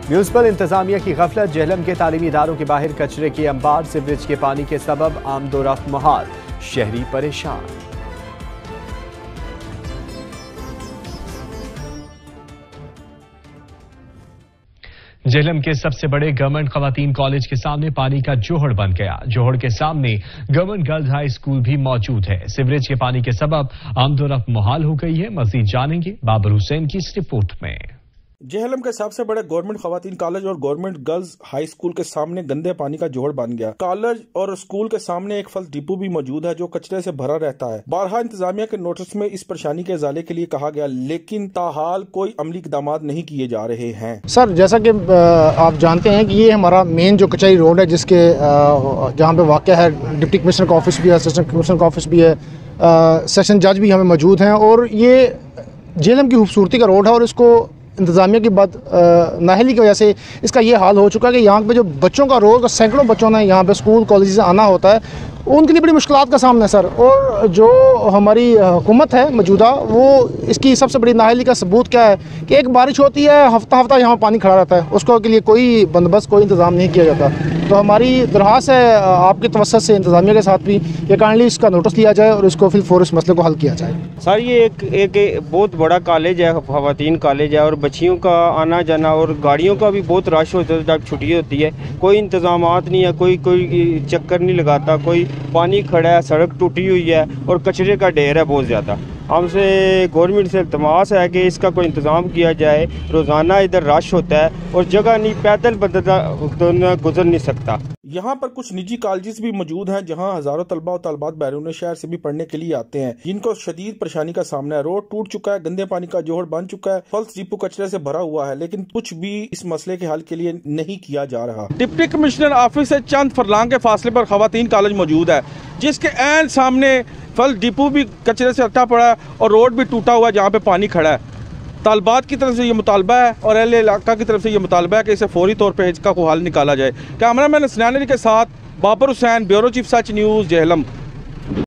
Municipal इंतजामिया की गफलत, जेहलम के तालीमी इदारों के बाहर कचरे के अंबार, सीवरेज के पानी के सबब आमदोरफ्त महाल, शहरी परेशान। जेहलम के सबसे बड़े गवर्नमेंट खवातीन कॉलेज के सामने पानी का जोहड़ बन गया। जोहड़ के सामने गवर्नमेंट गर्ल्स हाई स्कूल भी मौजूद है। सीवरेज के पानी के सबब आमदोरफ्त मुहाल हो गई है। मजीद जानेंगे बाबर हुसैन की इस रिपोर्ट में। जेहलम के सबसे बड़े गवर्नमेंट खवातीन कॉलेज और गवर्नमेंट गर्ल्स हाई स्कूल के सामने गंदे पानी का जोहड़ बन गया। कॉलेज और स्कूल के सामने एक फल डिपो भी मौजूद है जो कचरे से भरा रहता है। बारहा इंतजामिया के नोटिस में इस परेशानी के इजाले के लिए कहा गया, लेकिन ताहाल कोई अमली इकदाम नहीं किए जा रहे हैं। सर, जैसा कि आप जानते हैं कि ये हमारा मेन जो कचहरी रोड है, जिसके जहाँ पे वाक़या है, डिप्टी कमिश्नर का ऑफिस भी है, असिस्टेंट कमिश्नर का ऑफिस भी है, सेशन जज भी हमें मौजूद हैं और ये जेहलम की खूबसूरती का रोड है और इसको इंतज़ामिया की बात नाअहली की वजह से इसका ये हाल हो चुका है कि यहाँ पे जो बच्चों का रोज़ सैकड़ों बच्चों ने यहाँ पे स्कूल कॉलेज से आना होता है, उनके लिए बड़ी मुश्किलात का सामना है सर। और जो हमारी हुकूमत है मौजूदा, वो इसकी सबसे बड़ी नाअहली का सबूत क्या है कि एक बारिश होती है, हफ्ता हफ्ता यहाँ पानी खड़ा रहता है, उसको के लिए कोई बंदोबस्त, कोई इंतज़ाम नहीं किया जाता। तो हमारी दरख्वास्त है आपकी तवज्जुह से इंतज़ामिया के साथ भी कि काइंडली इसका नोटिस लिया जाए और इसको फिर फौरन इस मसले को हल किया जाए। सर, ये एक बहुत बड़ा कॉलेज है, खवातीन कॉलेज है और बच्चियों का आना जाना और गाड़ियों का भी बहुत रश होता है जब छुट्टी होती है। कोई इंतज़ामात नहीं है, कोई चक्कर नहीं लगाता, कोई पानी खड़ा है, सड़क टूटी हुई है और कचरे का ढेर है बहुत ज़्यादा। हमसे गवर्नमेंट से इल्तमास है कि इसका कोई इंतज़ाम किया जाए। रोज़ाना इधर रश होता है और जगह नहीं, पैदल बंदा गुजर नहीं सकता। यहाँ पर कुछ निजी कॉलेजेस भी मौजूद हैं जहाँ हजारों तलबा और तलबात बैरून शहर से भी पढ़ने के लिए आते हैं, जिनको शदीद परेशानी का सामना है। रोड टूट चुका है, गंदे पानी का जोहड़ बन चुका है, फल्स डिपो कचरे से भरा हुआ है, लेकिन कुछ भी इस मसले के हल के लिए नहीं किया जा रहा। डिप्टी कमिश्नर ऑफिस से चंद फरलांग के फासले पर खवातीन कॉलेज मौजूद है, जिसके ऐन सामने फल डिपो भी कचरे से अट्टा पड़ा है और रोड भी टूटा हुआ है जहाँ पे पानी खड़ा है। तालबात की तरफ से ये मुतालबा है और अहले इलाका की तरफ से ये मुतालबा है कि इसे फौरी तौर पर इसका कोई हल निकाला जाए। कैमरामैन हसनैन अली के साथ बाबर हुसैन, ब्यूरो चीफ सच न्यूज़, जेहलम।